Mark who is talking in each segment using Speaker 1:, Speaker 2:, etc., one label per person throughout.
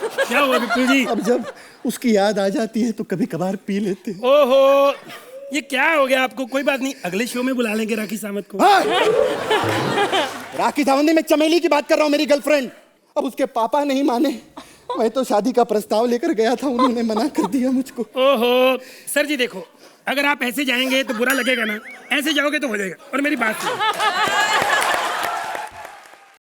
Speaker 1: क्या हुआ विपुल जी?
Speaker 2: अब जब उसकी याद आ जाती है तो कभी कभार पी लेते हैं।
Speaker 1: ओहो, ये क्या हो गया आपको? कोई बात नहीं, अगले शो में बुला लेंगे राखी सावंत को।
Speaker 2: हाँ! राखी सावंत, मैं चमेली की बात कर रहा हूँ, मेरी गर्लफ्रेंड। अब उसके पापा नहीं माने। मैं तो शादी का प्रस्ताव लेकर गया था, उन्होंने मना कर दिया मुझको।
Speaker 1: ओहो, सर जी देखो, अगर आप ऐसे जाएंगे तो बुरा लगेगा ना, ऐसे जाओगे तो हो जाएगा। और मेरी बात सुनो।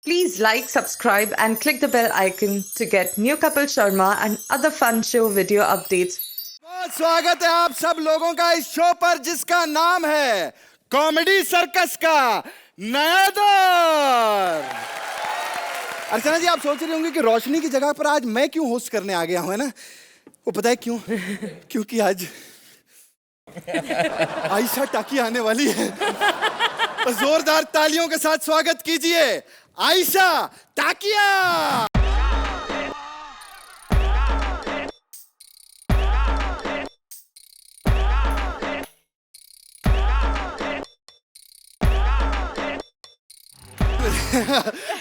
Speaker 3: Please like, subscribe and click the bell icon to get new Kapil Sharma and other fun show video updates.
Speaker 2: बहुत स्वागत है आप सब लोगों का इस शो पर जिसका नाम है कॉमेडी सर्कस का नया दौर। अर्चना जी, आप सोच रहे होंगे कि रोशनी की जगह पर आज मैं क्यों होस्ट करने आ गया हूं, है ना? वो पता है क्यों? क्योंकि आज आयशा टाकी आने वाली है। तो जोरदार तालियों के साथ स्वागत कीजिए आयशा टाकिया।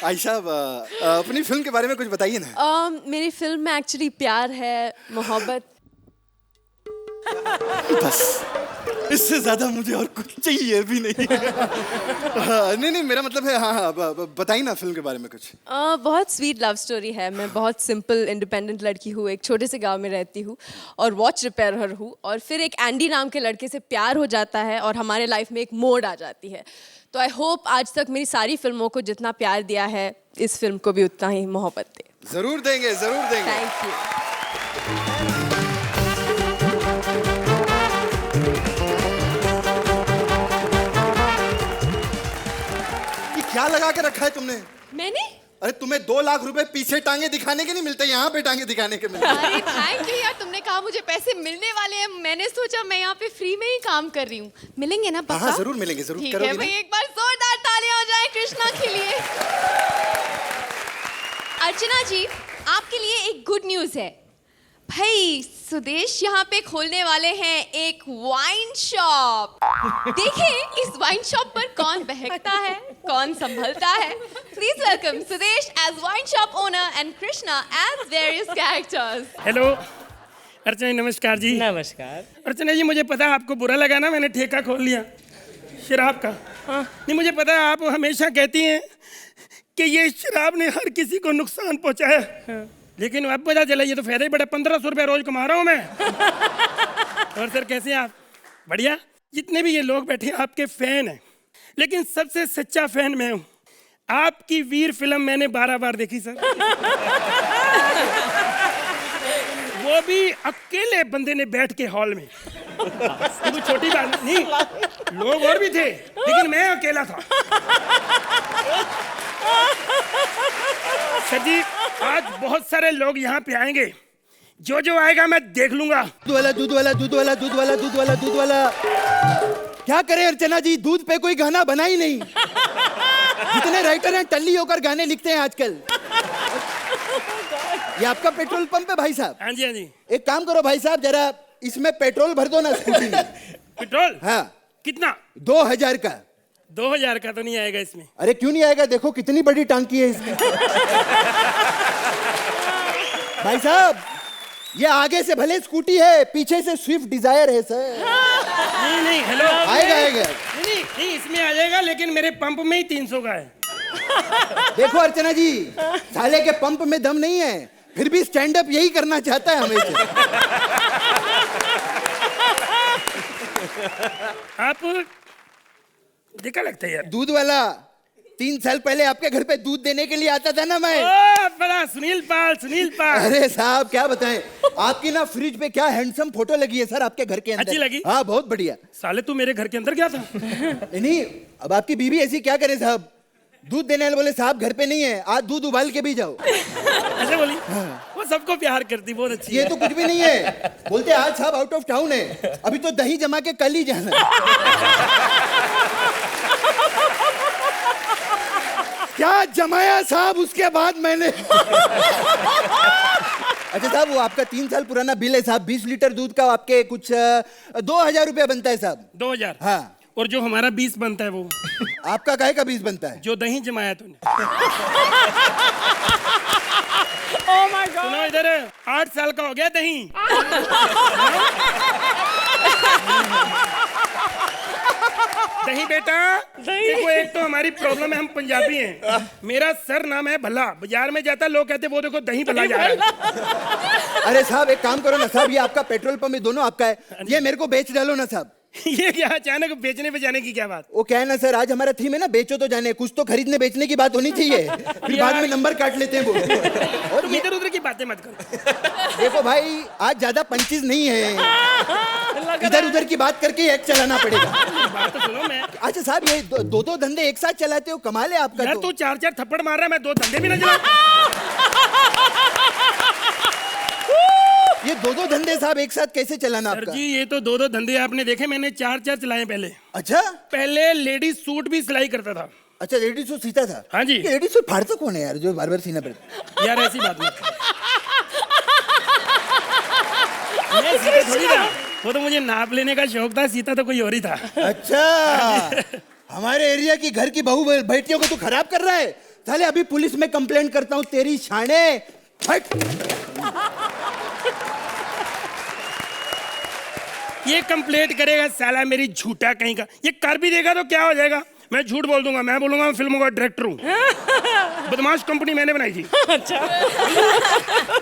Speaker 2: आयशा, अपनी फिल्म के बारे में कुछ बताइए ना।
Speaker 4: मेरी फिल्म में एक्चुअली प्यार है, मोहब्बत।
Speaker 2: बस इससे ज्यादा मुझे और कुछ चाहिए भी नहीं। नहीं, मेरा मतलब है, हाँ, बताइए ना फिल्म के बारे में कुछ।
Speaker 4: बहुत स्वीट लव स्टोरी है। मैं बहुत सिंपल इंडिपेंडेंट लड़की हूँ, एक छोटे से गांव में रहती हूँ और वॉच रिपेयरर हूँ। और फिर एक एंडी नाम के लड़के से प्यार हो जाता है और हमारे लाइफ में एक मोड़ आ जाती है। तो आई होप आज तक मेरी सारी फिल्मों को जितना प्यार दिया है, इस फिल्म को भी उतना ही मोहब्बत दे।
Speaker 2: जरूर देंगे, जरूर देंगे।
Speaker 4: Thank you.
Speaker 2: क्या लगा के रखा है तुमने?
Speaker 4: मैंने?
Speaker 2: अरे तुम्हें 2 लाख रुपए पीछे टांगे दिखाने के नहीं मिलते, यहाँ पे टांगे दिखाने के मिलते।
Speaker 5: अरे थैंक यू यार, तुमने कहा मुझे पैसे मिलने वाले हैं, मैंने सोचा मैं यहाँ पे फ्री में ही काम कर रही हूँ। मिलेंगे ना पक्का?
Speaker 2: हाँ, जरूर मिलेंगे, जरूर।
Speaker 5: ठीक है भाई, एक बार जोरदार तालियां हो जाए कृष्णा के लिए। अर्चना जी, आपके लिए एक गुड न्यूज है भाई। सुदेश यहाँ पे खोलने वाले हैं एक वाइन शॉप। देखिए इस वाइन शॉप पर कौन बहकता है, कौन संभलता है। Please welcome Sudesh as wine shop owner and Krishna as various characters.
Speaker 1: Hello Archana ji, नमस्कार जी।
Speaker 6: नमस्कार।
Speaker 1: अर्चना जी, मुझे पता है आपको बुरा लगा ना, मैंने ठेका खोल लिया शराब का। नहीं, मुझे पता है आप हमेशा कहती हैं कि ये शराब ने हर किसी को नुकसान पहुंचाया। लेकिन अब पता चला ये तो फायदा ही बड़ा, 1500 रुपया रोज कमा रहा हूँ मैं। और सर कैसे हैं आप? बढ़िया। जितने भी ये लोग बैठे हैं आपके फैन हैं, लेकिन सबसे सच्चा फैन मैं हूँ। आपकी वीर फिल्म मैंने 12 बार देखी सर। वो भी अकेले बंदे ने बैठ के हॉल में। कोई छोटी बात नहीं, लोग और भी थे लेकिन मैं अकेला था। सर जी, आज बहुत सारे लोग यहाँ पे आएंगे, जो जो आएगा मैं देख लूंगा।
Speaker 2: दूध वाला, दूध वाला, दूध वाला, दूध वाला, दूध वाला, दूध वाला। क्या करें अर्चना जी, दूध पे कोई गाना बना ही नहीं। जितने राइटर हैं टल्ली होकर गाने लिखते हैं आजकल। ये आपका पेट्रोल पंप है भाई साहब?
Speaker 1: हाँ जी, हाँ जी।
Speaker 2: एक काम करो भाई साहब, जरा इसमें पेट्रोल भर दो ना स्कूटी में।
Speaker 1: पेट्रोल?
Speaker 2: हाँ।
Speaker 1: कितना?
Speaker 2: 2000 का।
Speaker 1: 2000 का तो नहीं आएगा इसमें।
Speaker 2: अरे क्यों नहीं आएगा? देखो कितनी बड़ी टांकी है इसमें। भाई साहब, ये आगे से भले स्कूटी है, पीछे से स्विफ्ट डिजायर है सर।
Speaker 1: नहीं, हेलो।
Speaker 2: आएगा, आएगा।
Speaker 1: नहीं, इसमें आ जाएगा, लेकिन मेरे पंप में ही 300 का है।
Speaker 2: देखो अर्चना जी, साले के पंप में दम नहीं है, फिर भी स्टैंड अप यही करना चाहता है हमेशा।
Speaker 1: आप देखा लगता है यार।
Speaker 2: दूध वाला 3 साल पहले आपके घर पे दूध देने के लिए आता था ना मैं।
Speaker 1: बड़ा सुनील पाल।
Speaker 2: अरे साहब क्या बताएं, आपकी ना फ्रिज पे क्या हैंडसम फोटो लगी है सर आपके घर के अंदर।
Speaker 1: अच्छी लगी?
Speaker 2: हाँ, बहुत बढ़िया।
Speaker 1: साले तू मेरे घर के अंदर क्या था?
Speaker 2: नहीं, अब आपकी बीवी ऐसी क्या करे साहब, दूध देने वाले बोले साहब घर पे नहीं है, आज दूध उबाल के भी जाओ।
Speaker 1: ऐसे बोली? वो सबको प्यार करती, बहुत अच्छी
Speaker 2: ये
Speaker 1: है।
Speaker 2: तो कुछ भी नहीं है, बोलते आज साहब आउट ऑफ टाउन है, अभी तो दही जमा के कल ही जाना। क्या जमाया साहब उसके बाद मैंने। अच्छा साहब, वो आपका 3 साल पुराना बिल है साहब, 20 लीटर दूध का आपके कुछ 2000 रुपया बनता है साहब।
Speaker 1: 2000?
Speaker 2: हाँ।
Speaker 1: और जो हमारा 20 बनता है वो?
Speaker 2: आपका काहे का 20 बनता है?
Speaker 1: जो दही जमाया तूने।
Speaker 6: Oh my God.
Speaker 1: सुनो इधर, 8 साल का हो गया दही। दही बेटा, देखो एक तो हमारी प्रॉब्लम है, हम पंजाबी हैं। मेरा सर नाम है भला, बाजार में जाता लोग कहते वो देखो दही भला जा रहा है।
Speaker 2: अरे साहब एक काम करो ना साहब, ये आपका पेट्रोल पंप, ये दोनों आपका है, ये मेरे को बेच डालो ना साहब।
Speaker 1: ये क्या अचानक बेचने पे जाने की क्या बात?
Speaker 2: वो क्या है ना सर, आज हमारा थीम है ना बेचो तो जाने, कुछ तो खरीदने बेचने की बात होनी चाहिए, फिर बाद में नंबर काट लेते हैं वो।
Speaker 1: और तुम इधर उधर की बातें मत करो।
Speaker 2: देखो भाई आज ज्यादा पंचेज नहीं है, इधर उधर की बात करके एक्ट चलाना पड़ेगा।
Speaker 1: बात तो सुनो। मैं
Speaker 2: अच्छा साहब ये दो धंधे एक साथ चलाते हो, कमाल है आपका।
Speaker 1: यार
Speaker 2: तो
Speaker 1: तू 4 थप्पड़ मार रहा है, मैं 2 धंधे भी ना चला।
Speaker 2: ये दो धंधे साहब एक साथ कैसे चलाना
Speaker 1: सर
Speaker 2: आपका?
Speaker 1: जी ये तो 2 धंधे आपने देखे, मैंने 4 चलाए पहले।
Speaker 2: अच्छा
Speaker 1: पहले लेडीज सूट भी सिलाई करता था।
Speaker 2: अच्छा, लेडीज सूट सीता था?
Speaker 1: हाँ जी।
Speaker 2: लेडीज सूट फाड़ता कौन है यार जो बार बार सीना पड़ता?
Speaker 1: यार ऐसी बात मत कर। मैं सीता थोड़ी था, वो तो मुझे नाप लेने का शौक था, सीता तो कोई और ही था।
Speaker 2: अच्छा हमारे एरिया की घर की बहू बेटियों को तू खराब कर रहा है साले, अभी पुलिस में कंप्लेंट करता हूँ तेरी शाने। हट।
Speaker 1: ये कंप्लेंट करेगा साला मेरी झूठा कहीं का, ये कर भी देगा तो क्या हो जाएगा? मैं झूठ बोल दूंगा, मैं बोलूंगा मैं फिल्मों का डायरेक्टर हूँ। बदमाश कंपनी मैंने बनाई थी।
Speaker 6: अच्छा।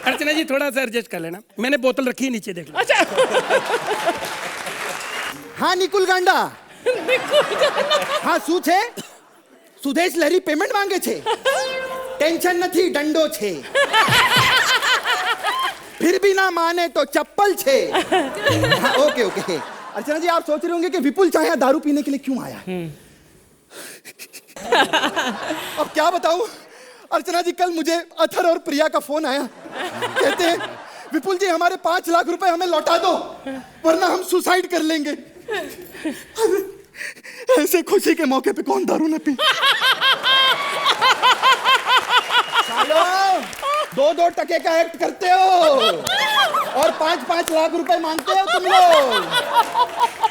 Speaker 1: अर्चना जी थोड़ा सा एडजस्ट कर लेना, मैंने बोतल रखी है नीचे, देख लो।
Speaker 6: अच्छा।
Speaker 2: हाँ निकुल गांडा, हाँ શું છે? સુદેશ લહેરી પેમેન્ટ માંગે છે, ટેન્શન નથી દંડો છે, फिर भी ना माने तो चप्पल छे। हाँ, ओके ओके। अर्चना जी आप सोच रहे होंगे कि विपुल चाहे दारू पीने के लिए क्यों आया। अब क्या बताऊं अर्चना जी, कल मुझे अथर और प्रिया का फोन आया, कहते हैं विपुल जी हमारे 5 लाख रुपए हमें लौटा दो वरना हम सुसाइड कर लेंगे। ऐसे खुशी के मौके पे कौन दारू न पी। सालो 2-2 टके का एक्ट करते हो और 5-5 लाख रुपए मांगते हो तुम लोग।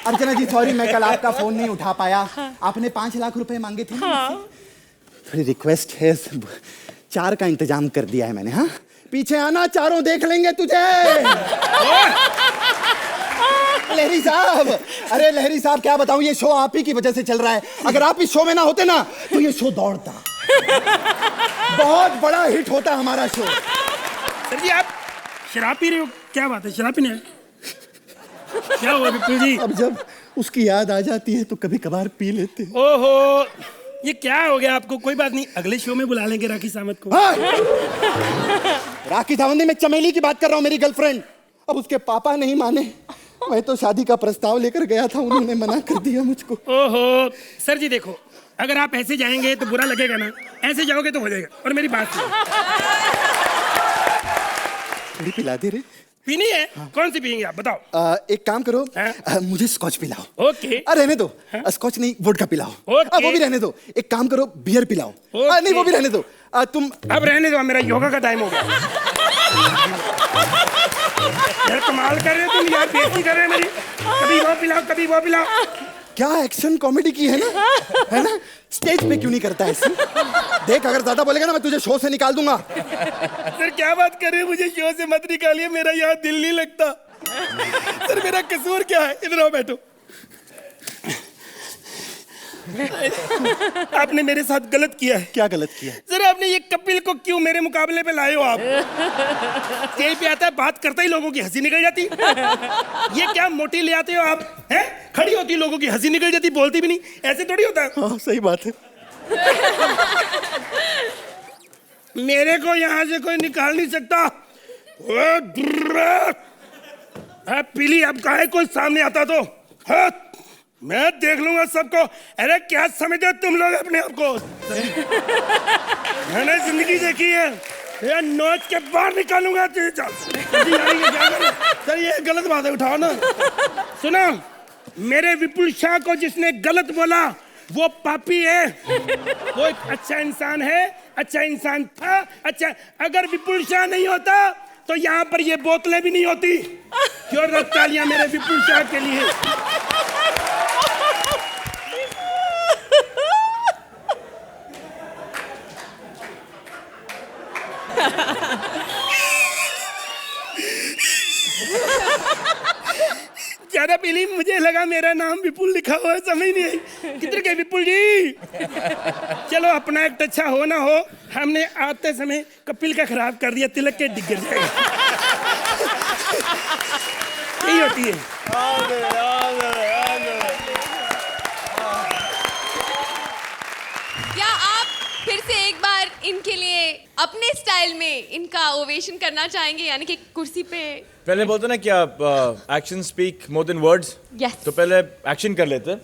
Speaker 2: अर्चना जी सॉरी, मैं कल आपका फोन नहीं उठा पाया, आपने 5 लाख रुपए मांगे थे ना, थोड़ी रिक्वेस्ट है, 4 का इंतजाम कर दिया है मैंने। हाँ पीछे आना, चारों देख लेंगे तुझे। लहरी साहब, अरे लहरी साहब क्या बताऊं, ये शो आप ही की वजह से चल रहा है, अगर आप इस शो में ना होते ना तो ये शो दौड़ता, बहुत बड़ा हिट होता हमारा शो।
Speaker 1: सर जी आप शराब पी रहे हो, क्या बात है? शराब पीने आए? क्या हुआ विपुल जी?
Speaker 2: अब जब उसकी याद आ जाती है तो कभी कभार पी लेते हैं।
Speaker 1: ओहो ये क्या हो गया आपको? कोई बात नहीं, अगले शो में बुला लेंगे राखी सावंत को।
Speaker 2: हाँ! राखी सावंत, मैं चमेली की बात कर रहा हूँ, मेरी गर्लफ्रेंड। अब उसके पापा नहीं माने, मैं तो शादी का प्रस्ताव लेकर गया था, उन्होंने मना कर दिया मुझको।
Speaker 1: ओहो सर जी देखो, अगर आप ऐसे जाएंगे तो बुरा लगेगा ना, ऐसे जाओगे तो हो जाएगा। और मेरी बात सुनो,
Speaker 2: थोड़ी पिला दे रे।
Speaker 1: पीनी है? कौन सी पियेंगे आप बताओ?
Speaker 2: एक काम करो,
Speaker 1: हाँ?
Speaker 2: मुझे स्कॉच पिलाओ।
Speaker 1: ओके।
Speaker 2: रहने दो, स्कॉच नहीं वोडका पिलाओ।
Speaker 1: ओके।
Speaker 2: वो भी रहने दो, एक काम करो बियर पिलाओ।
Speaker 1: ओके।
Speaker 2: नहीं वो भी रहने दो, तुम
Speaker 1: अब रहने दो, मेरा योगा का टाइम हो गया। यार कमाल कर रहे हो तुम यार, बेइज्जती कर रहे हो मेरी। कभी वो पिलाओ कभी वो पिलाओ।
Speaker 2: क्या एक्शन कॉमेडी की है ना, स्टेज पे क्यों नहीं करता ऐसे? देख अगर ज्यादा बोलेगा ना मैं तुझे शो से निकाल दूंगा।
Speaker 1: सर क्या बात कर रहे हो, मुझे शो से मत निकालिए, मेरा यहाँ दिल नहीं लगता। सर मेरा कसूर क्या है? इधर आओ बैठो। आपने मेरे साथ गलत किया है।
Speaker 2: क्या गलत किया?
Speaker 1: सर आपने ये कपिल को क्यों मेरे मुकाबले पे लाए हो आप? स्टेज पे आता है, बात करता ही लोगों की हंसी निकल जाती। ये क्या मोटी ले आते हो आप? हैं? खड़ी होती लोगों की हंसी निकल जाती, बोलती भी नहीं, ऐसे थोड़ी होता है।
Speaker 2: हाँ सही बात है।
Speaker 1: मेरे को यहाँ से कोई निकाल नहीं सकता। पीली अब काहे कोई सामने आता तो मैं देख लूंगा सबको। अरे क्या समझते हो तुम लोग अपने आप को? मैंने जिंदगी देखी है, ये नोच के बाहर निकालूंगा। सर ये गलत बात है, उठाओ ना। सुनो, मेरे विपुल शाह को जिसने गलत बोला वो पापी है, वो एक अच्छा इंसान है, अच्छा इंसान था। अच्छा अगर विपुल शाह नहीं होता तो यहाँ पर ये बोतलें भी नहीं होती। जोरदार तालियां मेरे विपुल शाह के लिए। ज्यादा पी ली, मुझे लगा मेरा नाम विपुल लिखा हुआ है, समझ नहीं आई। किधर गए विपुल जी? चलो अपना एक्ट अच्छा हो ना हो, हमने आते समय कपिल का खराब कर दिया, तिलक के डिग जाएगा। यही होती है।
Speaker 5: क्या आप फिर से एक बार इनके लिए अपने स्टाइल में इनका ओवेशन करना चाहेंगे, यानी कि कुर्सी पे?
Speaker 7: पहले बोलते ना क्या action speak more than words.
Speaker 5: Yes.
Speaker 7: तो पहले एक्शन कर लेते हैं।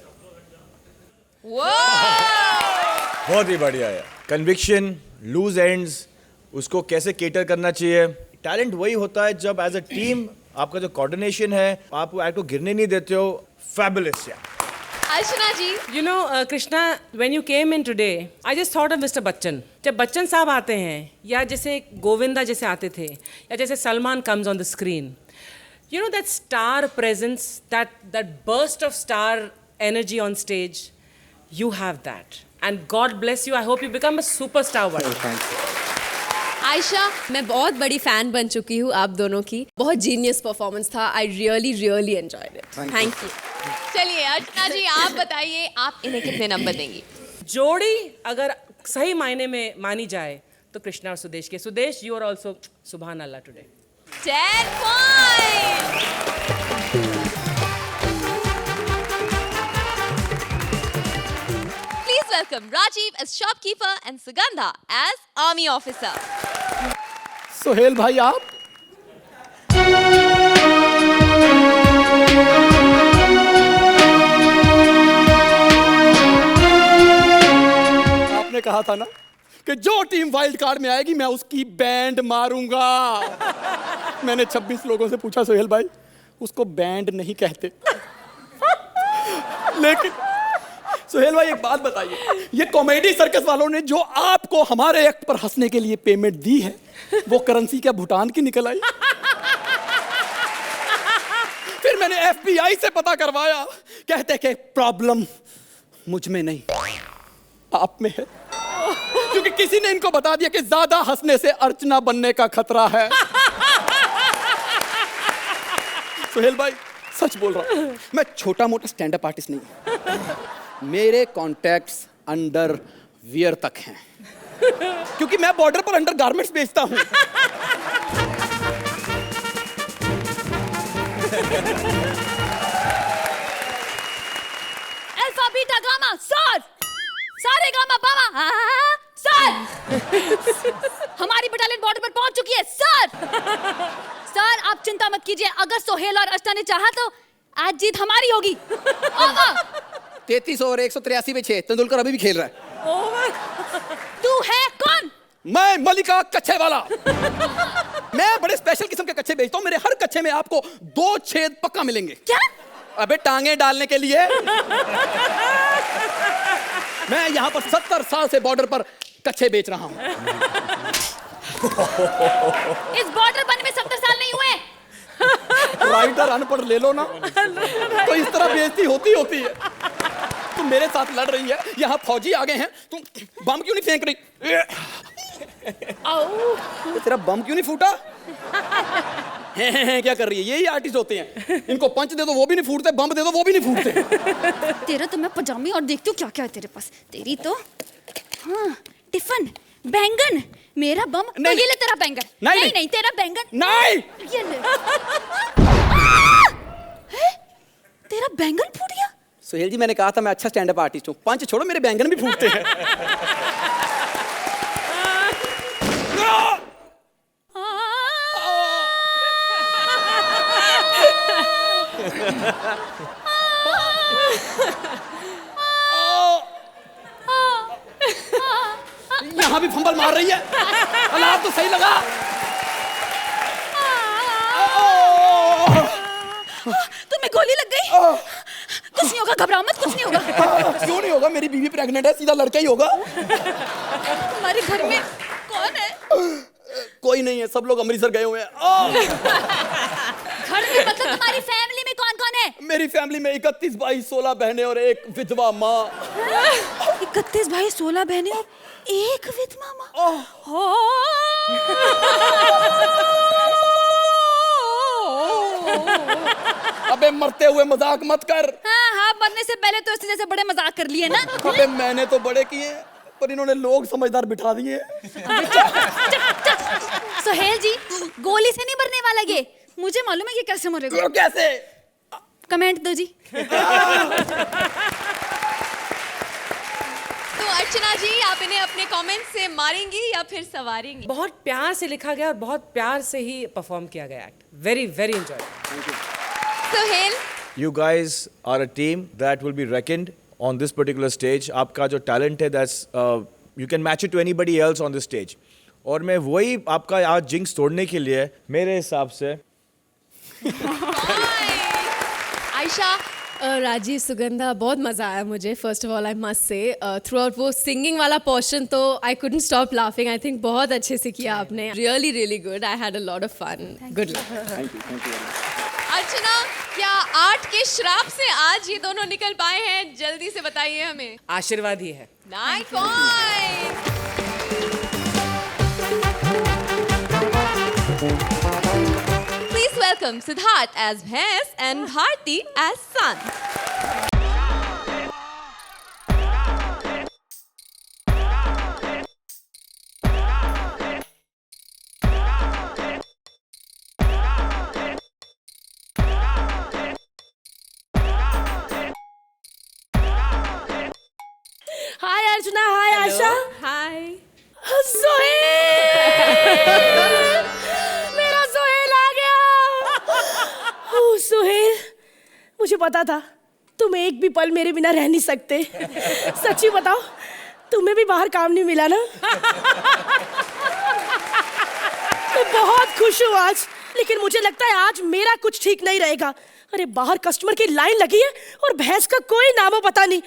Speaker 7: बहुत ही बढ़िया है। कन्विक्शन, लूज एंड्स, उसको कैसे केटर करना चाहिए। टैलेंट वही होता है जब एज अ टीम आपका जो कोऑर्डिनेशन है, आप वो एक्ट को गिरने नहीं देते हो। फैबुलस यार।
Speaker 5: अर्चना जी,
Speaker 6: You know, Krishna, when you came in today, I just thought of Mr. Bachchan. जब बच्चन साहब आते हैं, या जैसे गोविंदा जैसे आते थे, या जैसे Salman comes on the screen, you know that star presence, that burst of star energy on stage, you have that. And God bless you. I hope you become a superstar one day.
Speaker 4: Ayesha, मैं बहुत बड़ी fan बन चुकी हूँ आप दोनों की। बहुत जीनियस परफॉर्मेंस था। I really enjoyed it. Thank you.
Speaker 5: चलिए अर्चना जी, आप बताइए आप इन्हें कितने नंबर देंगी?
Speaker 6: जोड़ी अगर सही मायने में मानी जाए तो कृष्णा और सुदेश के। सुदेश, you are also सुभान अल्लाह today.
Speaker 5: 10 points. Please welcome Rajiv as shopkeeper and Sugandha as army officer.
Speaker 2: Sohail भाई आप आपने कहा था ना कि जो टीम वाइल्ड कार्ड में आएगी मैं उसकी बैंड मारूंगा। मैंने 26 लोगों से पूछा सोहेल भाई, उसको बैंड नहीं कहते। लेकिन सोहेल भाई एक बात बताइए, ये कॉमेडी सर्कस वालों ने जो आपको हमारे एक्ट पर हंसने के लिए पेमेंट दी है, वो करेंसी क्या भूटान की निकल आई? फिर मैंने FBI से पता करवाया, कहते कि प्रॉब्लम मुझ में नहीं आप में है, क्योंकि किसी ने इनको बता दिया कि ज्यादा हंसने से अर्चना बनने का खतरा है। सोहेल भाई सच बोल रहा हूं, मैं छोटा मोटा स्टैंड अप आर्टिस्ट नहीं हूं। मेरे कॉन्टैक्ट्स अंडर वियर तक हैं, क्योंकि मैं बॉर्डर पर अंडर गारमेंट्स बेचता हूं।
Speaker 5: अल्फा बीटा गामा सर, सारे गामा पामा सर। हमारी बटालियन बॉर्डर पर पहुंच चुकी है सर। सर आप चिंता मत कीजिए, अगर सोहेल और अर्चना ने चाहा तो आज जीत हमारी होगी। ओवर।
Speaker 2: 33 ओवर 183 पे 6, तेंदुलकर अभी भी खेल रहा है।
Speaker 5: तू है कौन?
Speaker 2: मैं मलिका कच्चे वाला। मैं बड़े स्पेशल किस्म के कच्चे बेचता हूँ, मेरे हर कच्चे में आपको 2 छेद पक्का मिलेंगे।
Speaker 5: क्या?
Speaker 2: अबे टांगे डालने के लिए। मैं यहाँ पर 70 साल से बॉर्डर पर कच्चे बेच रहा हूँ।
Speaker 5: इस बॉर्डर बनने में 70 साल नहीं हुए।
Speaker 2: राइटर अनपढ़ ले लो ना, तो इस तरह बेइज्जती होती है। तुम मेरे साथ लड़ रही है, यहाँ फौजी आ गए हैं, तुम बम क्यों नहीं फेंक रही? तो तेरा बम क्यों नहीं फूटा? क्या कर रही है? यही आर्टिस्ट होते हैं, इनको पंच दे दो वो भी नहीं फूटते, बम दे दो वो भी नहीं फूटते।
Speaker 8: तेरा तो मैं पजामी और देखती हूँ क्या क्या है तेरे पास। तेरी तो हाँ टिफिन बैंगन, मेरा बम तो
Speaker 2: नहीं,
Speaker 8: ये ले तेरा बैंगन।
Speaker 2: नहीं,
Speaker 8: नहीं तेरा बैंगन
Speaker 2: नहीं।
Speaker 8: ये ले। है? तेरा बैंगन फूट गया?
Speaker 2: सोहेल जी मैंने कहा था मैं अच्छा स्टैंड अप आर्टिस्ट हूँ, पंच छोड़ो मेरे बैंगन भी फूटते हैं। यहाँ भी फंबल मार रही है। अलाव तो सही लगा।
Speaker 8: तुम्हें गोली लग गई? कुछ नहीं होगा, घबराओ मत, कुछ नहीं होगा।
Speaker 2: क्यों नहीं होगा? मेरी बीवी प्रेग्नेंट है, सीधा लड़का ही होगा।
Speaker 8: तुम्हारे घर में कौन है?
Speaker 2: कोई नहीं है, सब लोग अमृतसर गए हुए हैं।
Speaker 8: घर में मतलब तुम्हारी फैमिली में कौन कौन है?
Speaker 2: मेरी फैमिली में 31 भाई, 16 बहनें और एक विधवा माँ।
Speaker 8: 31 भाई, 16 बहनें और एक विधवा माँ।
Speaker 2: अबे अबे मरते हुए मजाक मत कर।
Speaker 8: हाँ हाँ, मरने से पहले तो इसने जैसे बड़े मजाक कर लिए ना।
Speaker 2: अबे मैंने तो बड़े किए पर इन्होंने लोग समझदार बिठा दिए।
Speaker 8: सोहेल जी, गोली से नहीं मरने वाला ये, मुझे मालूम है कि कैसे मरेगा।
Speaker 2: तो कैसे?
Speaker 8: कमेंट दो जी।
Speaker 5: तो अर्चना जी, आप इन्हें अपने कमेंट से मारेंगी या फिर सवारेंगी?
Speaker 6: बहुत प्यार से लिखा गया और बहुत प्यार से ही परफॉर्म किया गया act. Very very enjoy.
Speaker 5: Sohail,
Speaker 7: You guys are a team that will be reckoned on this particular stage. आपका जो talent है, that's you can match it to anybody else on this stage. और मैं वही आपका आज जिंक्स तोड़ने के लिए मेरे हिसाब से
Speaker 5: आयशा,
Speaker 4: राजीव, सुगंधा, बहुत मज़ा आया मुझे। First of all I must say throughout वो सिंगिंग वाला पोर्शन तो I couldn't stop laughing. I think बहुत अच्छे से किया आपने। Really really good. I had a lot of fun. Good luck.
Speaker 5: Archana, क्या आर्ट के श्राप से आज ये दोनों निकल पाए हैं? जल्दी से बताइए हमें।
Speaker 6: आशीर्वाद ही है।
Speaker 5: 9 points. Please welcome Siddharth as Bhais and Bharti as Sun.
Speaker 9: हाय अर्चना, हाय आशा।
Speaker 4: हाय।
Speaker 9: सोहेल, मेरा सोहेल आ गया। ओह सोहेल, मुझे पता था तुम एक भी पल मेरे बिना रह नहीं सकते। सच्ची बताओ, तुम्हें भी बाहर काम नहीं मिला ना? मैं बहुत खुश हूँ आज, लेकिन मुझे लगता है आज मेरा कुछ ठीक नहीं रहेगा। अरे बाहर कस्टमर की लाइन लगी है और भैंस का कोई नामो पता नहीं।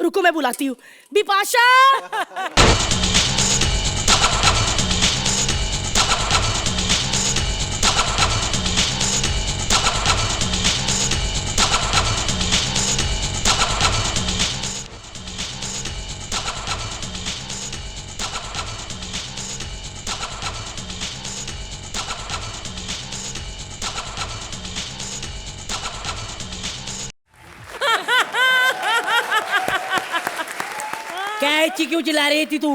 Speaker 9: रुको मैं बुलाती हूँ। बिपाशा, क्या क्यों चिल्ला रही थी तू?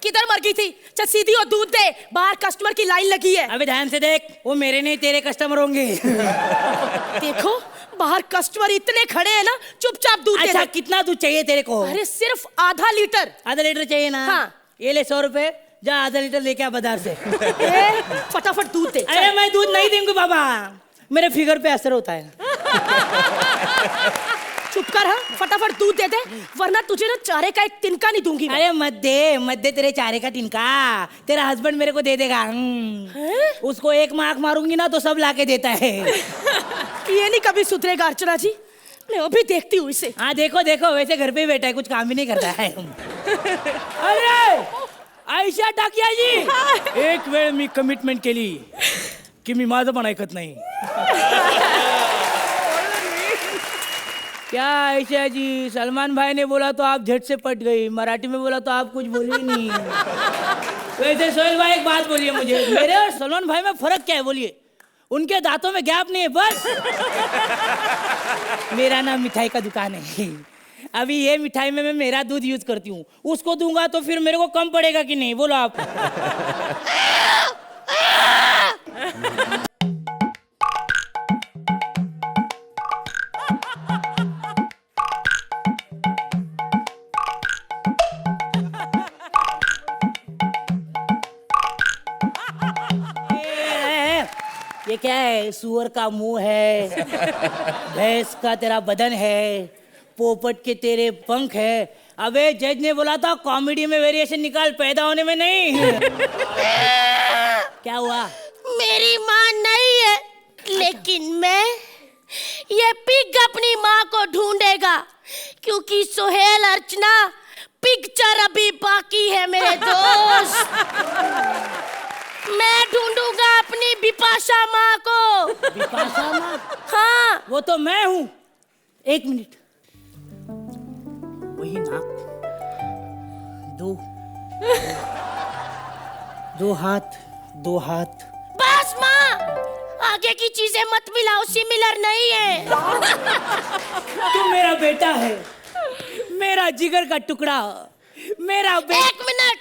Speaker 9: किधर मर गई थी? चल सीधी और दूध दे, बाहर कस्टमर की लाइन लगी है।
Speaker 10: अबे ध्यान से देख, वो मेरे नहीं तेरे कस्टमर होंगे।
Speaker 9: देखो बाहर कस्टमर इतने खड़े हैं ना, चुपचाप दूध दे।
Speaker 10: अच्छा कितना दूध चाहिए तेरे को?
Speaker 9: अरे सिर्फ आधा लीटर।
Speaker 10: आधा लीटर चाहिए ना?
Speaker 9: हाँ।
Speaker 10: ये ले 100 रुपए, जा आधा लीटर लेके आ बाजार से।
Speaker 9: फटाफट दूध दे।
Speaker 10: अरे मैं दूध नहीं दूंगी बाबा, मेरे फिगर पे असर होता है।
Speaker 9: चुप कर, हाँ फटाफट दूध दे दे, वरना तुझे ना चारे का एक तिनका नहीं दूंगी मैं।
Speaker 10: अरे मत दे तेरे चारे का तिनका, तेरा हस्बैंड मेरे को दे देगा। उसको एक मार्क मारूंगी ना तो सब लाके देता है।
Speaker 9: ये नहीं कभी सुधरेगा अर्चना जी, मैं अभी देखती हूँ इसे।
Speaker 10: हाँ देखो देखो, वैसे घर पे ही बैठा है, कुछ काम भी नहीं करता है। अरे आयशा टाकिया जी, एक वेळ मी कमिटमेंट केली की मी माझं पण ऐकत नाही। क्या आयशा जी, सलमान भाई ने बोला तो आप झट से पट गई, मराठी में बोला तो आप कुछ बोली ही नहीं। वैसे सोहेल भाई एक बात बोलिए मुझे, मेरे और सलमान भाई में फर्क क्या है बोलिए? उनके दांतों में गैप नहीं है बस। मेरा नाम मिठाई का दुकान है, अभी ये मिठाई में मैं मेरा दूध यूज करती हूँ, उसको दूंगा तो फिर मेरे को कम पड़ेगा कि नहीं, बोलो आप। ये क्या है? सुअर का मुंह है, भैंस का तेरा बदन है, पोपट के तेरे पंख है। अबे जज ने बोला था कॉमेडी में वेरिएशन निकाल, पैदा होने में नहीं। क्या हुआ?
Speaker 9: मेरी माँ नहीं है, लेकिन मैं, ये पिग अपनी माँ को ढूंढेगा, क्योंकि सोहेल अर्चना पिक्चर अभी बाकी है मेरे दोस्त। मैं ढूंढूंगा अपनी बिपाशा माँ को।
Speaker 10: बिपाशा माँ?
Speaker 9: हाँ
Speaker 10: वो तो मैं हूँ। एक मिनट, वही नाक, दो हाथ।
Speaker 9: बस माँ, आगे की चीजें मत मिलाओ, सिमिलर नहीं है।
Speaker 10: तू मेरा बेटा है, मेरा जिगर का टुकड़ा, मेरा
Speaker 9: एक मिनट,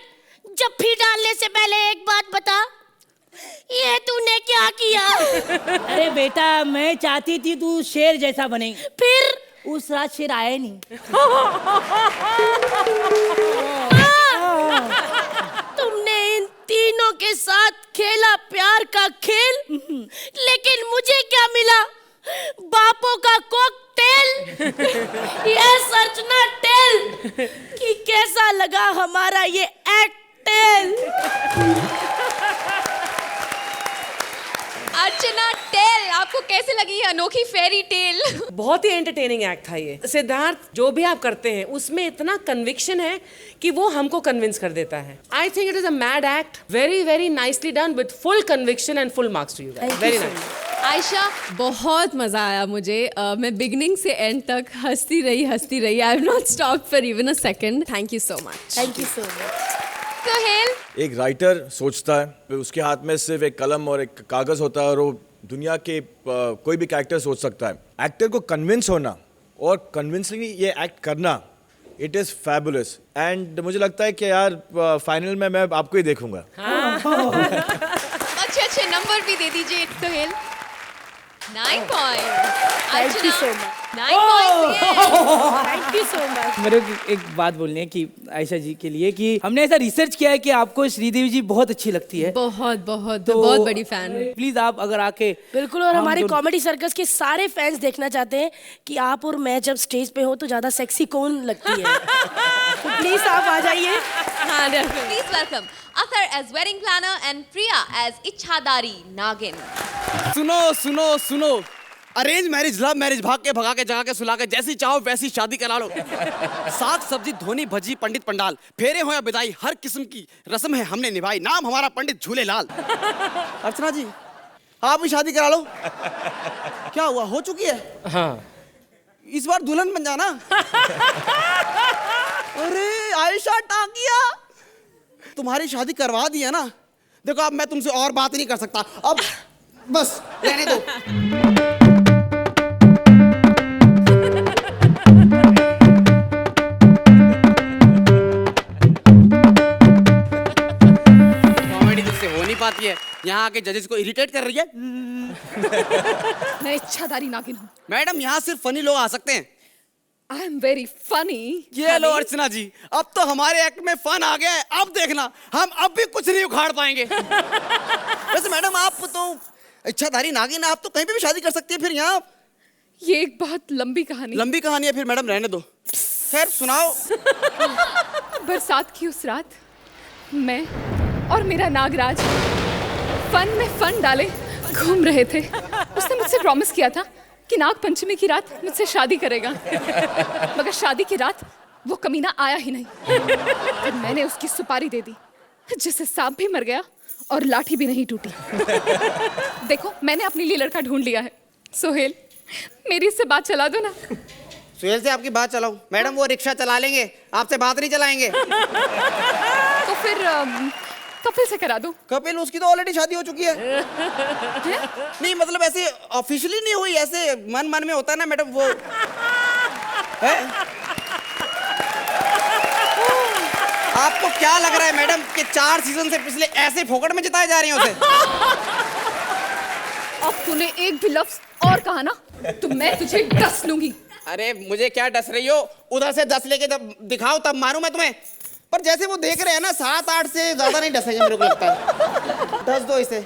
Speaker 9: जफ्फी डालने से पहले एक बात बता, ये तूने क्या किया?
Speaker 10: अरे बेटा, मैं चाहती थी तू शेर जैसा बने,
Speaker 9: फिर
Speaker 10: उस रात शेर आया नहीं।
Speaker 9: तुमने इन तीनों के साथ खेला प्यार का खेल, लेकिन मुझे क्या मिला? बापों का कॉकटेल। यस अर्चना, टेल कि कैसा लगा हमारा ये एक्टेल।
Speaker 5: अर्चना, टेल आपको कैसे लगी ये अनोखी फेरी टेल?
Speaker 6: बहुत ही एंटरटेनिंग एक्ट था ये। सिद्धार्थ, जो भी आप करते हैं उसमें इतना कन्विक्शन है कि वो हमको कन्विंस कर देता है। I think it is a mad act, very very nicely done with full conviction and full marks to you guys. Very nice.
Speaker 4: Ayesha, बहुत मजा आया मुझे। मैं बिगनिंग से एंड तक हंसती रही। I have not stopped for even a second. Thank you so much.
Speaker 9: Thank you so much.
Speaker 5: Sohail,
Speaker 7: एक राइटर सोचता है, उसके हाथ में सिर्फ एक कलम और एक कागज होता है और वो दुनिया के कोई भी कैरेक्टर सोच सकता है। एक्टर को कन्विंस होना और कन्विंसिंगली ये एक्ट करना, इट इज़ फैबुलस। एंड मुझे लगता है कि यार फाइनल में मैं आपको ही देखूंगा।
Speaker 5: अच्छे नंबर भी दे दीजिए Sohail. 9 point.
Speaker 9: Thank you so much.
Speaker 5: 9 point.
Speaker 9: Thank you so much.
Speaker 10: मेरे को एक बात बोलनी है कि आयशा जी के लिए कि हमने ऐसा रिसर्च किया है कि आपको श्रीदेवी जी बहुत अच्छी लगती है।
Speaker 4: बहुत बहुत बड़ी फैन।
Speaker 10: प्लीज आप अगर आके
Speaker 9: बिल्कुल, और हमारे कॉमेडी सर्कस के सारे फैंस देखना चाहते हैं कि आप और मैं जब स्टेज पे हो तो ज्यादा सेक्सी कौन लगती है। तो प्लीज आप आ जाइए।
Speaker 4: हाँ,
Speaker 5: Please welcome Athar as wedding planner and Priya as इच्छाधारी नागिन।
Speaker 11: सुनो सुनो सुनो, अरेंज मैरिज, लव मैरिज, भाग के भगा के जगा के सुला के, जैसी चाहो वैसी शादी करा लो। साग सब्जी धोनी भजी पंडित पंडाल, फेरे हो या विदाई, हर किस्म की रस्म है हमने निभाई, नाम हमारा पंडित झूलेलाल। अर्चना जी, आप भी शादी करा लो। क्या हुआ, हो चुकी है?
Speaker 6: हाँ,
Speaker 11: इस बार दुल्हन बन जाना। अरे आयशा टाकिया, तुम्हारी शादी करवा दी है ना। देखो अब मैं तुमसे और बात नहीं कर सकता, अब बस रहने दो। कॉमेडी तुझसे हो नहीं पाती है, यहाँ आके जजेस को इरिटेट कर रही है।
Speaker 8: मैं इच्छाधारी नागिन हूँ।
Speaker 11: मैडम यहाँ सिर्फ फनी लोग आ सकते हैं।
Speaker 8: I am very funny.
Speaker 11: ये लो अर्चना जी, अब तो हमारे एक्ट में फन आ गया है। अब देखना, हम अब भी कुछ नहीं उखाड़ पाएंगे। वैसे मैडम आप तो इच्छाधारी नागिन, आप तो कहीं पे भी शादी कर सकती है। फिर यहाँ
Speaker 8: ये एक बहुत लंबी कहानी।
Speaker 11: लंबी कहानी है, फिर मैडम रहने दो। खैर सुनाओ।
Speaker 8: बरसात की उस रात मैं और मेरा नागराज फन में फन डाले घूम रहे थे। उसने मुझसे प्रॉमिस किया था कि नाग पंचमी की रात मुझसे शादी करेगा, मगर शादी की रात वो कमीना आया ही नहीं। फिर मैंने उसकी सुपारी दे दी, जिससे सांप भी मर गया और लाठी भी नहीं टूटी। देखो, मैंने अपने लिए लड़का ढूंढ लिया है। सोहेल, मेरी इससे बात चला दो ना।
Speaker 11: सुहेल से आपकी बात चलाऊं? मैडम वो रिक्शा चला लेंगे, आपसे बात नहीं चलाएंगे।
Speaker 8: तो फिर कपिल से करा दो।
Speaker 11: कपिल, उसकी तो ऑलरेडी शादी हो चुकी है। नहीं मतलब ऐसे ऑफिशियली नहीं हुई, ऐसे मन मन में होता है ना मैडम वो है? आपको क्या लग रहा है मैडम कि 4 सीजन से पिछले ऐसे फोकट में जिताए जा रहे हैं उसे?
Speaker 8: अब तूने एक भी लफ्ज और कहा ना तो मैं तुझे डस लूंगी।
Speaker 11: अरे मुझे क्या डस रही हो, उधर से 10 लेके जब दिखाओ तब मारूं मैं तुम्हें। पर जैसे वो देख रहे हैं ना, 7-8 से ज्यादा नहीं डसेंगे मेरे को लगता है। डस दो इसे।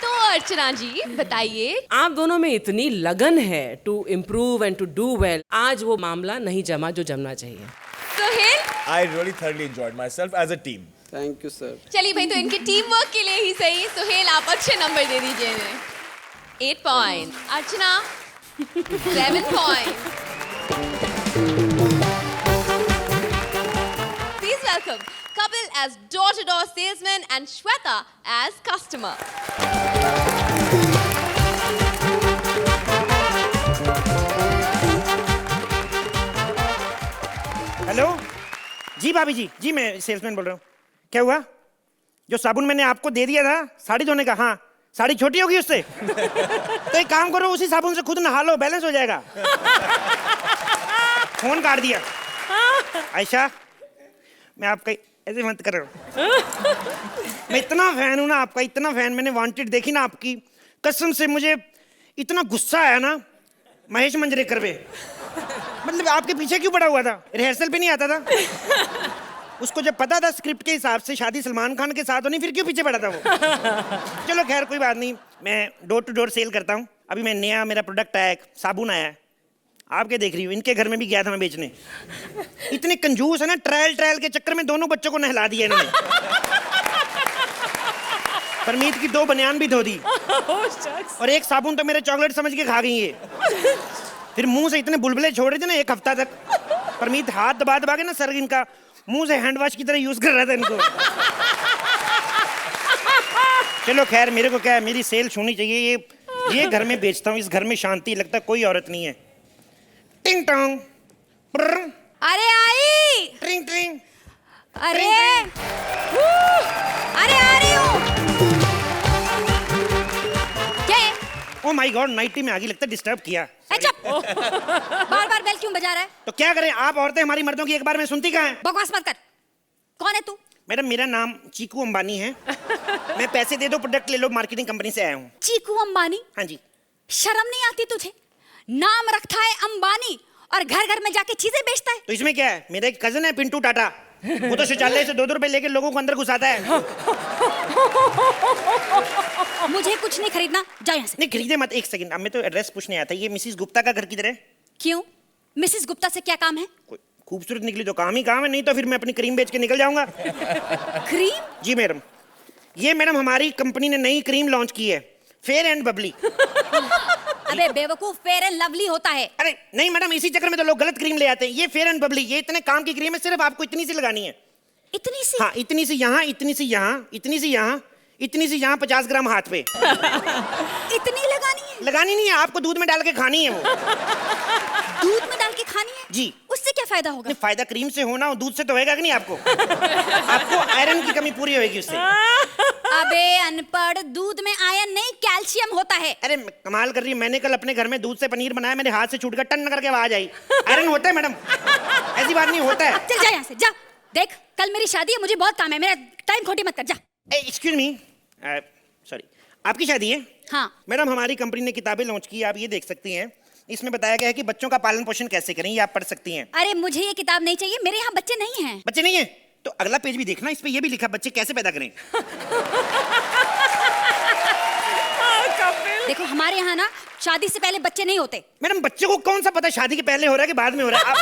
Speaker 5: तो अर्चना जी बताइए,
Speaker 6: आप दोनों में इतनी लगन है to improve and to do well, आज वो मामला नहीं जमा जो जमना चाहिए।
Speaker 5: Sohail,
Speaker 7: I really thoroughly enjoyed myself as a team.
Speaker 11: Thank you sir.
Speaker 5: चलिए भाई, तो इनके टीम वर्क के लिए ही सही। सोहेल, आप अच्छे नंबर दे दीजिए इन्हें। 8 point. Archana 7 point. Please welcome Kapil as door-to-door salesman and Shweta as customer.
Speaker 11: Hello जी,
Speaker 1: जी भाभी जी मैं सेल्समैन बोल रहा हूँ। क्या हुआ? जो साबुन मैंने आपको दे दिया था साड़ी धोने का, हाँ साड़ी छोटी होगी उससे? तो एक काम करो, उसी साबुन से खुद नहा लो, बैलेंस हो जाएगा। फोन काट दिया। आयशा, मैं आपका ऐसे मत करो। मैं इतना फैन हूं ना आपका, इतना फैन। मैंने वांटेड देखी ना आपकी, कसम से मुझे इतना गुस्सा आया ना महेश मंजरेकर पे। मतलब आपके पीछे क्यों पड़ा हुआ था? रिहर्सल पे नहीं आता था? उसको जब पता था स्क्रिप्ट के हिसाब से शादी सलमान खान के साथ होनी, फिर क्यों पीछे पड़ा था वो? चलो खैर कोई बात नहीं, मैं डोर टू डोर सेल करता हूँ। अभी मैं नया मेरा प्रोडक्ट आया है, साबुन आया है। आप क्या देख रही हो? इनके घर में भी गया था मैं बेचने। इतने कंजूस है ना, ट्रायल के चक्कर में दोनों बच्चों को नहला दिया इन्होंने। परमीत की 2 बनियान भी धो दी और एक साबुन तो मेरे चॉकलेट समझ के खा गई है। फिर मुंह से इतने बुलबुले छोड़ रहे थे ना 1 हफ्ता तक। परमीत हाथ दबा दबा के ना सर इनका मुंह से हैंड वॉश की तरह यूज कर रहा था इनको। चलो खैर, मेरे को क्या है, मेरी सेल होनी चाहिए। ये घर में बेचता हूँ, इस घर में शांति, लगता कोई औरत नहीं है। टिंग टोंग,
Speaker 5: अरे आई,
Speaker 1: ट्रिंग ट्रिंग,
Speaker 5: अरे अरे आ रही हूँ। क्या है?
Speaker 1: ओ माय गॉड, नाइटी में आगे लगता डिस्टर्ब किया।
Speaker 5: चुप। बार बेल क्यों बजा रहा है?
Speaker 1: तो क्या करें, आप औरतें हमारी मर्दों की एक बार में सुनती कहाँ हैं?
Speaker 5: बकवास मत कर। कौन है तू?
Speaker 1: मैडम मेरा नाम चीकू अंबानी है। मैं पैसे दे दो, प्रोडक्ट ले लो, मार्केटिंग कंपनी से आया हूँ।
Speaker 5: चीकू अंबानी?
Speaker 1: हाँ जी।
Speaker 5: शर्म नहीं आती तुझे? नाम रखा है अंबानी और घर घर में जाके चीजें बेचता है।
Speaker 1: तो इसमें क्या है? मेरा एक कजन है पिंटू टाटा, वो तो शौचालय से 2-2 रुपए लेके लोगों को अंदर घुसाता है।
Speaker 5: मुझे कुछ नहीं खरीदना, जा यहाँ से।
Speaker 1: नहीं खरीदे मत, 1 सेकंड। अब मैं तो एड्रेस पूछने आता। ये मिसिस गुप्ता का घर किधर है?
Speaker 5: क्यों? मिसिस गुप्ता से क्या काम है?
Speaker 1: खूबसूरत निकली तो काम ही काम है, नहीं तो फिर मैं अपनी क्रीम बेच के निकल जाऊंगा।
Speaker 5: क्रीम?
Speaker 1: जी मैडम, ये मैडम हमारी कंपनी ने नई क्रीम लॉन्च की है, फेयर एंड बबली।
Speaker 5: अबे बेवकूफ, फेयर एंड लवली होता है।
Speaker 1: अरे नहीं मैडम, इसी चक्कर में तो लोग गलत क्रीम ले आते हैं। ये फेयर एंड बबली, ये इतने काम की क्रीम है, सिर्फ आपको इतनी सी लगानी है।
Speaker 5: इतनी सी?
Speaker 1: हाँ, इतनी सी यहाँ, इतनी सी यहाँ, इतनी सी यहाँ, इतनी सी यहाँ, 50 ग्राम हाथ पे।
Speaker 5: इतनी लगानी है?
Speaker 1: लगानी नहीं है, आपको दूध में डाल के खानी है वो।
Speaker 5: दूध में डाल के खानी है?
Speaker 1: जी।
Speaker 5: उससे क्या फायदा होगा?
Speaker 1: फायदा क्रीम से होना, दूध से तो होएगा कि नहीं आपको? आपको आयरन की कमी पूरी होएगी उससे।
Speaker 5: अबे अनपढ़, दूध में आयरन नहीं कैल्शियम होता है।
Speaker 1: अरे कमाल कर रही है, मैंने कल अपने घर में दूध से पनीर बनाया, मेरे हाथ से छूट गया, टन करके आवाज आई। आयरन होता है मैडम, ऐसी बात नहीं होता है।
Speaker 5: चल जा यहाँ से, जा। देख कल मेरी शादी है, मुझे बहुत काम है, मेरा टाइम खोटी मत कर, जा।
Speaker 1: एक्सक्यूज मी, सॉरी, आपकी शादी है?
Speaker 5: हाँ
Speaker 1: मैडम, हमारी कंपनी ने किताबें लॉन्च की, आप ये देख सकती हैं। इसमें बताया गया है कि बच्चों का पालन पोषण कैसे करें, ये आप पढ़ सकती हैं।
Speaker 5: अरे मुझे ये किताब नहीं चाहिए, मेरे यहाँ बच्चे नहीं हैं।
Speaker 1: बच्चे नहीं है तो अगला पेज भी देखना, इस पे ये भी लिखा बच्चे कैसे पैदा करें।
Speaker 5: देखो हमारे यहाँ ना शादी से पहले बच्चे नहीं होते।
Speaker 1: मैडम बच्चे को कौन सा पता शादी के पहले हो रहा है कि बाद में हो रहा है?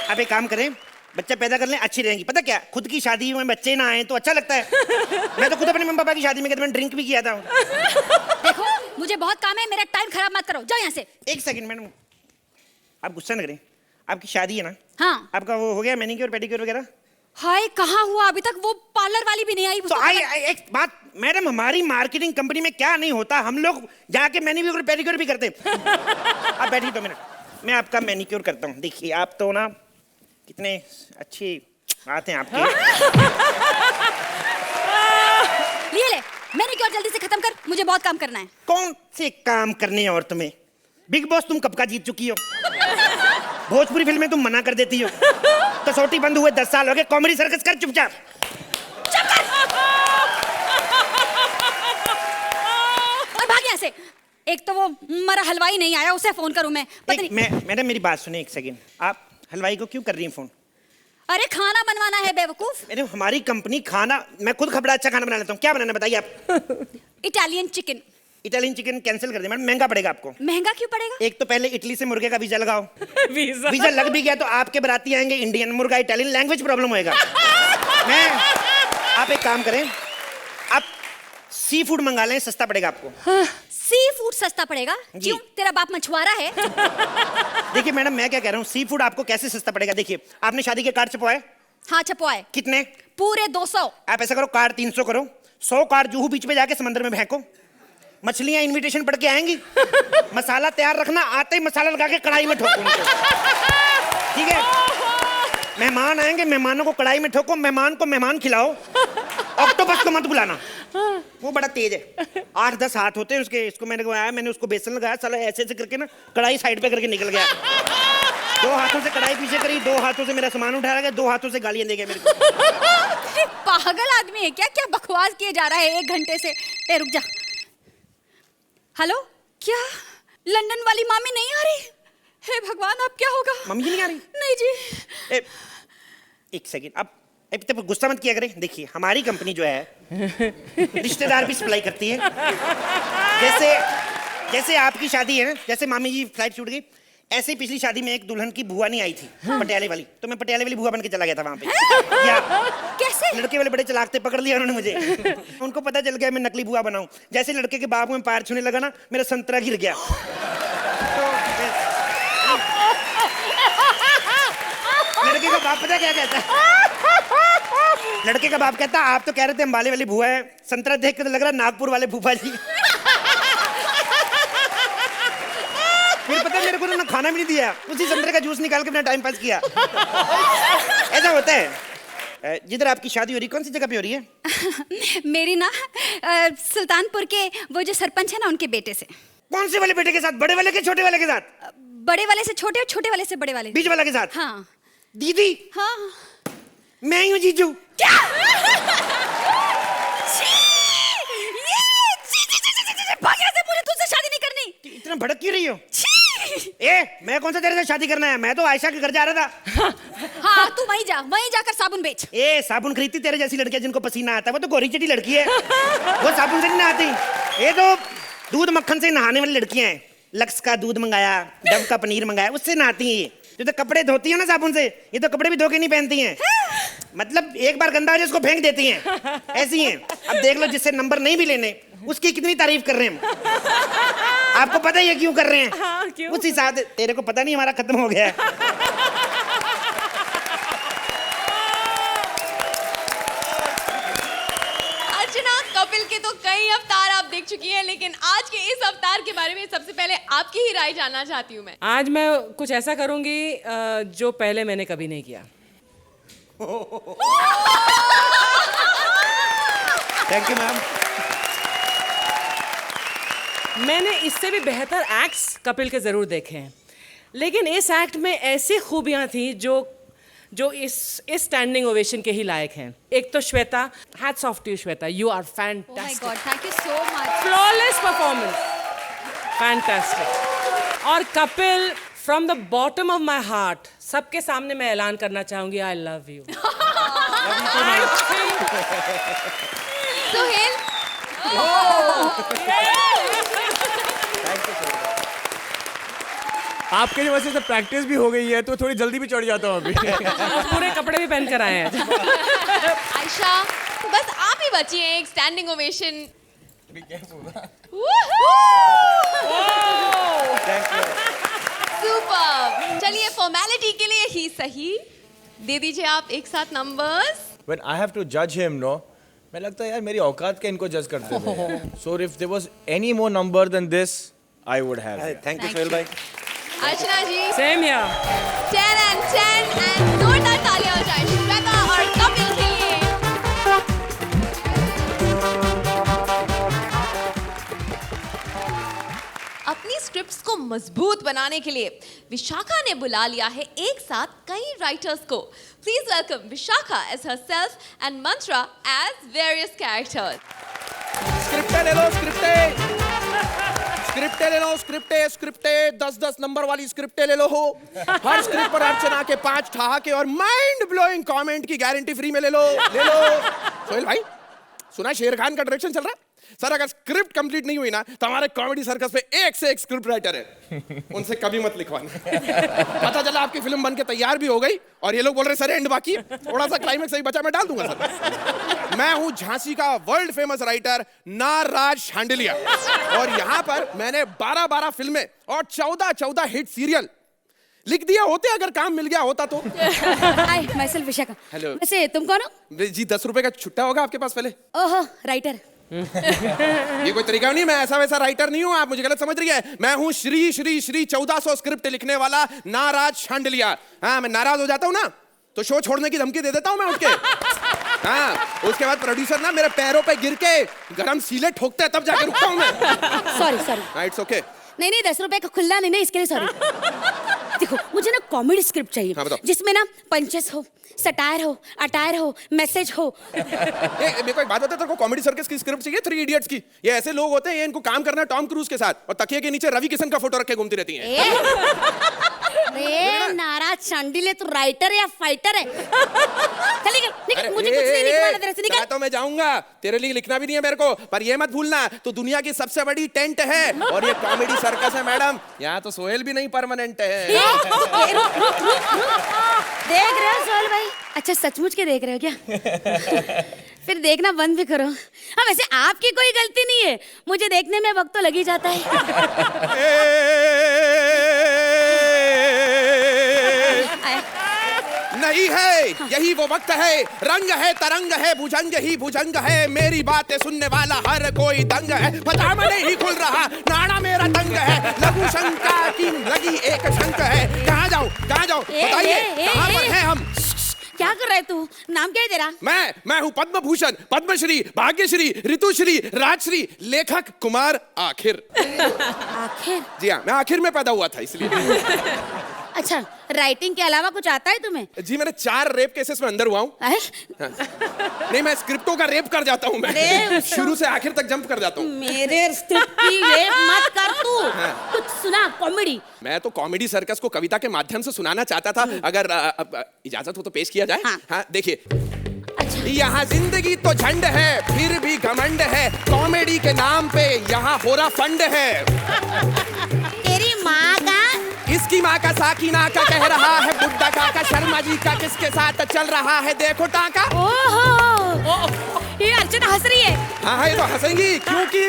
Speaker 1: आप एक काम करें, बच्चा पैदा कर लें, अच्छी रहेंगी। पता क्या, खुद की शादी में बच्चे ना आए तो अच्छा लगता है। मैं तो खुद अपने मम्मी पापा की शादी में मैंने ड्रिंक भी किया था।
Speaker 5: देखो मुझे बहुत काम है, मेरा टाइम खराब मत करो, जाओ यहाँ से।
Speaker 1: 1 सेकंड मैडम, आप गुस्सा न करें, आपकी शादी है ना?
Speaker 5: हाँ।
Speaker 1: आपका वो हो गया मैनिक्योर पेडिक्योर वगैरह?
Speaker 5: हाय कहाँ हुआ अभी तक? वो पार्लर वाली भी नहीं आई।
Speaker 1: तो एक बात मैडम, हमारी मार्केटिंग कंपनी में क्या नहीं होता, हम लोग जाके मैनिक्योर पेडिक्योर भी करते। आप बैठिए 2 मिनट, मैं आपका मैनिक्योर करता हूँ। देखिए आप तो ना कितने अच्छी बात हैं आपकी।
Speaker 5: ले मैनिक्योर जल्दी से खत्म कर, मुझे बहुत काम करना है।
Speaker 1: कौन से काम करने हैं और तुम्हें? बिग बॉस तुम कब का जीत चुकी हो, भोजपुरी फिल्में तुम मना कर देती हो, कसौटी बंद हुए 10 साल हो गए, कॉमेडी सर्कस कर चुपचाप।
Speaker 5: और भाग यहाँ से। एक तो वो मरा हलवाई नहीं आया, उसे फोन करूं मैं?
Speaker 1: मैडम मेरी बात सुने 1 सेकंड, आप हलवाई को क्यों कर रही हैं फोन?
Speaker 5: अरे खाना बनवाना है बेवकूफ।
Speaker 1: मैडम हमारी कंपनी खाना, मैं खुद खबड़ा अच्छा खाना बना लेता हूँ। क्या बनाना बताइए आप?
Speaker 5: Italian chicken.
Speaker 1: Italian chicken cancel कर दे मैडम, महंगा पड़ेगा आपको।
Speaker 5: महंगा क्यों पड़ेगा?
Speaker 1: एक तो पहले इटली से मुर्गे का वीजा लगाओ।
Speaker 6: वीजा
Speaker 1: लग भी गया तो आपके बराती आएंगे इंडियन, मुर्गा इटालियन, लैंग्वेज प्रॉब्लम होएगा। आप एक काम करें, आप सी फूड मंगा लें, सस्ता पड़ेगा आपको।
Speaker 5: सी फूड सस्ता पड़ेगा? क्यों, तेरा बाप मछुआरा है?
Speaker 1: देखिए मैडम मैं क्या कह रहा हूँ, सी फूड आपको कैसे सस्ता पड़ेगा? देखिए आपने शादी के कार्ड छपवाए?
Speaker 5: हाँ छपवाए।
Speaker 1: कितने?
Speaker 5: पूरे 200।
Speaker 1: आप ऐसा करो, कार्ड 300 करो, 100 कार्ड जुहू बीच पे जाके समंदर में फेंको, मछलियां इनविटेशन पढ़ के आएंगी। मसाला तैयार रखना, आते ही मसाला लगा के कढ़ाई में ठोको उनको। ठीक है? मेहमान आएंगे, मेहमानों को कढ़ाई में ठोको, मेहमान को मेहमान खिलाओ, ऑक्टोपस को मत बुलाना, वो बड़ा तेज है। 8-10 हाथ होते हैं उसके। इसको मैंने आया, मैंने उसको बेसन लगाया, साला ऐसे ऐसे करके ना कढ़ाई साइड पे करके निकल गया। 2 हाथों से कढ़ाई पीछे करी, 2 हाथों से मेरा सामान उठाया गया, 2 हाथों से गालियां दे गया मेरे को।
Speaker 12: पागल आदमी है क्या? क्या बकवास किए जा रहा है 1 घंटे से? ए रुक जा। हेलो, क्या लंदन वाली मामी नहीं आ रही? हे भगवान, अब क्या होगा?
Speaker 1: मम्मी जी नहीं आ रही?
Speaker 12: नहीं जी।
Speaker 1: एक सेकंड, अब तब गुस्सा मत किया करें। देखिए, हमारी कंपनी जो है रिश्तेदार भी सप्लाई करती है। जैसे आपकी शादी है ना, जैसे मामी जी फ्लाइट छूट गई, ऐसे ही पिछली शादी में एक दुल्हन की बुआ नहीं आई थी, पटियाले वाली, तो मैं पटियाले वाली बुआ बन के चला गया था वहां पे। या
Speaker 12: कैसे?
Speaker 1: लड़के वाले बड़े चलाक थे, पकड़ लिया उन्होंने मुझे। उनको पता चल गया मैं नकली बुआ बनाऊं। जैसे लड़के के बाप में पैर छूने लगा ना, मेरा संतरा गिर गया। लड़के का बाप पता क्या कहता है? लड़के का बाप कहता, आप तो कह रहे थे अंबाले वाली बुआ है, संतरा देख के तो लग रहा नागपुर वाले फूफा जी। फिर पता है मेरे को ना खाना भी नहीं दिया, उसी संतरे का जूस निकाल के अपना टाइम पास किया। ऐसा होता है। जिधर आपकी शादी हो रही, कौन सी जगह पे हो रही है?
Speaker 12: मेरी ना सुल्तानपुर के वो जो सरपंच है ना, उनके बेटे से।
Speaker 1: कौन से वाले बेटे के साथ? बड़े वाले के छोटे वाले के साथ?
Speaker 12: बड़े वाले से छोटे और छोटे वाले से बड़े वाले।
Speaker 1: बीच वाला के साथ?
Speaker 12: हाँ।
Speaker 1: दीदी?
Speaker 12: हाँ।
Speaker 1: मैं ही हूँ जीजू।
Speaker 12: क्या? मुझे तुझसे शादी नहीं करनी।
Speaker 1: इतना भड़क क्यों रही हो? मैं कौन सा तेरे से शादी करना है? मैं तो आयशा के घर जा रहा था।
Speaker 12: हाँ, तू वहीं जा, वहीं जाकर साबुन बेच।
Speaker 1: साबुन खरीदती तेरे जैसी लड़कियां जिनको पसीना आता है, वो तो गोरी चिटी लड़की है, वो साबुन से नहीं नहाती। ये तो दूध मक्खन से नहाने वाली लड़कियां हैं। लक्स का दूध मंगाया, डव का पनीर मंगाया, उससे नहाती हैं। ये तो कपड़े धोती है ना साबुन से, ये तो कपड़े भी धो के नहीं पहनती हैं। मतलब एक बार गंदा हो जाए उसको फेंक देती हैं, ऐसी हैं। अब देख लो, जिससे नंबर नहीं भी लेने, उसकी कितनी तारीफ कर रहे हैं हम। आपको पता ही है क्यों कर रहे हैं?
Speaker 6: हाँ, क्यों?
Speaker 1: उसी साथ तेरे को पता नहीं, हमारा खत्म हो गया है।
Speaker 4: अर्चना, कपिल के तो कई अवतार आप देख चुकी हैं, लेकिन आज के इस अवतार के बारे में सबसे पहले आपकी ही राय जानना चाहती हूँ मैं।
Speaker 6: आज मैं कुछ ऐसा करूंगी जो पहले मैंने कभी नहीं किया।
Speaker 1: Thank you ma'am.
Speaker 6: मैंने इससे भी बेहतर एक्ट्स कपिल के जरूर देखे हैं, लेकिन इस एक्ट में ऐसी खूबियां थी जो इस स्टैंडिंग ओवेशन के ही लायक हैं। एक तो Shweta, hats off to you Shweta, you are fantastic.
Speaker 12: Oh my god, thank you so much.
Speaker 6: Flawless performance, fantastic. और Kapil, from the bottom of my heart, सबके सामने मैं ऐलान करना चाहूंगी, आई लव यू।
Speaker 4: सोहेल,
Speaker 7: आपके लिए वैसे प्रैक्टिस भी हो गई है, तो थोड़ी जल्दी भी चढ़ जाता हूँ अभी।
Speaker 6: और पूरे कपड़े भी पहन कर आए हैं।
Speaker 4: आयशा, बस आप ही बची हैं एक स्टैंडिंग ओवेशन। सुपर। चलिए, फॉर्मेलिटी के लिए ही सही, दे दीजिए आप एक साथ numbers.
Speaker 7: When I have to judge him, no, मैं लगता है यार मेरी औकात के इनको जज करते थे। So if there was any more number than this, I would have.
Speaker 1: Thank you Sohail भाई।
Speaker 4: अर्चना जी,
Speaker 6: सेम हियर।
Speaker 4: 10 and 10 and जोरदार तालियां हो जाए श्वेता और कपिल के लिए। अपनी स्क्रिप्ट्स को मजबूत बनाने के लिए विशाखा ने बुला लिया है एक साथ कई राइटर्स को। Please welcome Vishakha as herself and Mantra as various characters.
Speaker 11: स्क्रिप्टें ले लो, स्क्रिप्टें ले लो, स्क्रिप्टें 10-10 नंबर वाली स्क्रिप्टें ले लो हो। हर स्क्रिप्ट पर अर्चना के 5 ठहाके और माइंड ब्लोइंग कमेंट की गारंटी फ्री में ले लो। सोहेल भाई, सुना शेर खान का डायरेक्शन चल रहा है? सर, अगर स्क्रिप्ट कंप्लीट नहीं हुई ना, तो हमारे कॉमेडी सर्कस पे एक से एक स्क्रिप्ट राइटर है, उनसे कभी मत लिखवाना। पता चला आपकी फिल्म बनके तैयार भी हो गई और ये लोग बोल रहे सर एंड बाकी है, थोड़ा सा क्लाइमेक्स सही बचा, मैं डाल दूंगा सर। मैं हूं झांसी का वर्ल्ड फेमस राइटर नाराज शांडिलिया, और यहाँ पर मैंने 12-12 फिल्में और 14-14 हिट सीरियल लिख दिया होते अगर काम मिल गया होता तो।
Speaker 12: हाय, माय सेल्फ विशाखा।
Speaker 11: हेलो।
Speaker 12: वैसे तुम कौन हो?
Speaker 11: जी 10 रुपए का छुट्टा होगा आपके पास पहले?
Speaker 12: ओहो, राइटर।
Speaker 13: ये कोई तरीका नहीं, मैं ऐसा वैसा राइटर नहीं हूँ, आप मुझे गलत समझ रही है। मैं हूँ श्री श्री श्री 1400 स्क्रिप्ट लिखने वाला नाराज शांडिलिया। हाँ, मैं नाराज हो जाता हूँ ना तो शो छोड़ने की धमकी दे देता हूँ मैं उठ के। हाँ, उसके बाद प्रोड्यूसर ना मेरे पैरों पे गिर के गरम सीले ठोकते हैं, तब जाके रुकता हूँ मैं।
Speaker 9: Sorry
Speaker 13: it's okay.
Speaker 9: नहीं 10 रुपए का खुल्ला नहीं, इसके लिए सॉरी। देखो मुझे ना कॉमेडी स्क्रिप्ट चाहिए।
Speaker 13: हाँ, बताओ।
Speaker 9: जिसमें ना पंचेस हो, सटायर हो, अटायर हो, मैसेज हो।
Speaker 13: मेरे को एक बात बता, तेरे को कॉमेडी सर्कस की स्क्रिप्ट चाहिए 3 इडियट्स की? ये ऐसे लोग होते हैं, ये इनको काम करना है टॉम क्रूज के साथ और तकिए के नीचे रवि किशन का फोटो रखे घूमती रहती हैं।
Speaker 9: अरे नाराज शांडिले, तू राइटर या फाइटर है? चल निकल, मुझे कुछ नहीं लिखवाना तेरे से, निकल।
Speaker 13: तो मैं जाऊंगा, तेरे लिए लिखना भी नहीं है मेरे को, पर ये मत भूलना तू दुनिया की सबसे बड़ी टेंट है और ये कॉमेडी सर्कस है मैडम। यहाँ तो सोहेल भी नहीं परमानेंट है।
Speaker 9: देख रहे हो सोहेल भाई? अच्छा सचमुच के देख रहे हो क्या? फिर देखना बंद भी करो। हाँ वैसे आपकी कोई गलती नहीं है, मुझे देखने में वक्त तो लग ही जाता है।
Speaker 13: नहीं है, यही वो वक्त है, रंग है तरंग है, भुजंग ही भुजंग है, मेरी बातें सुनने वाला हर कोई दंग है, पजामा नहीं खुल रहा, नाड़ा मेरा तंग है, लघु शंका की लगी एक शंक है, कहाँ जाऊँ बताइए, कहाँ पर हैं हम?
Speaker 9: क्या कर रहा है तू? नाम क्या है तेरा?
Speaker 13: मैं हूँ पद्म भूषण, पद्मश्री, भाग्यश्री, ऋतुश्री, राजश्री, लेखक कुमार आखिर।
Speaker 9: आखिर?
Speaker 13: जी हाँ, मैं आखिर में पैदा हुआ था इसलिए।
Speaker 9: अच्छा, राइटिंग के अलावा कुछ आता है तुम्हें?
Speaker 13: जी मैंने 4 रेप केसेस में अंदर हुआ हूँ। हाँ। नहीं, मैं स्क्रिप्टों का रेप कर जाता हूँ मैं। शुरू से आखिर तक जंप कर जाता हूँ।
Speaker 9: मेरे स्क्रिप्ट की रेप मत कर तू। कुछ सुना कॉमेडी।
Speaker 13: मैं तो कॉमेडी सर्कस को कविता के माध्यम से सुनाना चाहता था, अगर इजाजत हो तो पेश किया जाए। हाँ देखिए। अच्छा। यहाँ जिंदगी तो झंड है, फिर भी घमंड है, कॉमेडी के नाम पे यहाँ हो रहा फंड है।
Speaker 9: तेरी माँ का?
Speaker 13: इसकी माँ का साकिना का कह रहा है बुड्ढा काका, शर्मा जी का किसके साथ चल रहा है देखो टाका।
Speaker 9: ओहो, ये अर्चना हंस रही है।
Speaker 13: हाँ ये तो हंसेंगी, क्योंकि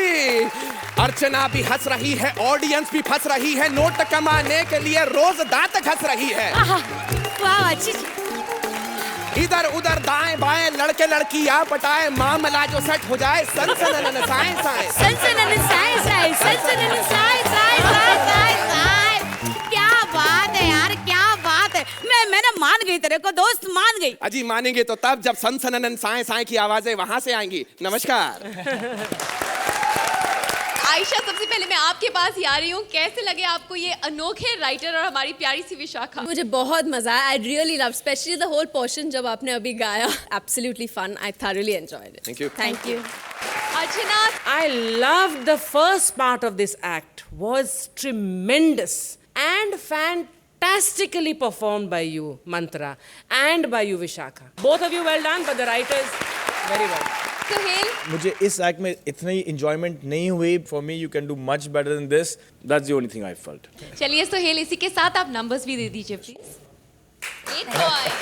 Speaker 13: अर्चना भी हंस रही है, ऑडियंस भी फंस रही है, नोट कमाने के लिए रोज दांत घस रही है।
Speaker 9: वाह अच्छी।
Speaker 13: इधर उधर दाएं बाएं लड़के लड़की या पटाए, मामला जो सेट हो जाए सनसनन साए साए
Speaker 9: सनसनन साए साए सनसनन साए साए साए साए। क्या बात है यार, क्या बात है। मैं ना मान गई, तेरे को दोस्त मान गई।
Speaker 13: अजी मानेंगे तो तब जब सनसनन साए साए की आवाजें वहां से आएंगी। नमस्कार।
Speaker 4: आयशा, सबसे पहले मैं आपके पास ही आ रही हूँ। कैसे लगे आपको ये अनोखे राइटर और हमारी प्यारी सी विशाखा? मुझे बहुत मजा आया। I really love, specially the whole portion जब आपने अभी गाया। Absolutely fun. I thoroughly enjoyed it.
Speaker 13: Thank you.
Speaker 4: Thank you. Archana,
Speaker 6: I loved the first part of this act. Was tremendous and fantastically performed by you, Mantra, and by you, Vishakha. Both of you well done, but the writers very well.
Speaker 4: Sohail,
Speaker 7: मुझे इस act में इतनी enjoyment नहीं हुई. For me you can do much better than this. That's the only thing I felt.
Speaker 4: चलिए सोहेल, इसी के साथ आप नंबर्स भी दे दीजिए please. 8 points.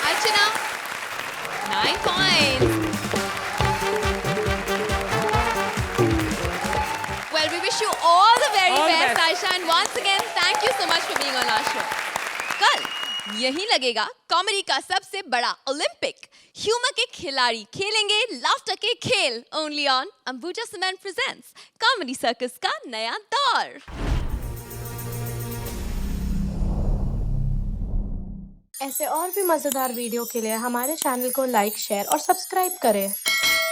Speaker 4: Archana, 9 points. Well, we wish you all the very best, Aisha, and once again, thank you so much for being on our show. कल यही लगेगा कॉमेडी का सबसे बड़ा ओलंपिक. ह्यूमर के खिलाड़ी खेलेंगे लाफ्टर के खेल. Only on Ambuja cement presents comedy circus का नया दौर.
Speaker 14: ऐसे और भी मजेदार वीडियो के लिए हमारे चैनल को लाइक, शेयर और सब्सक्राइब करें.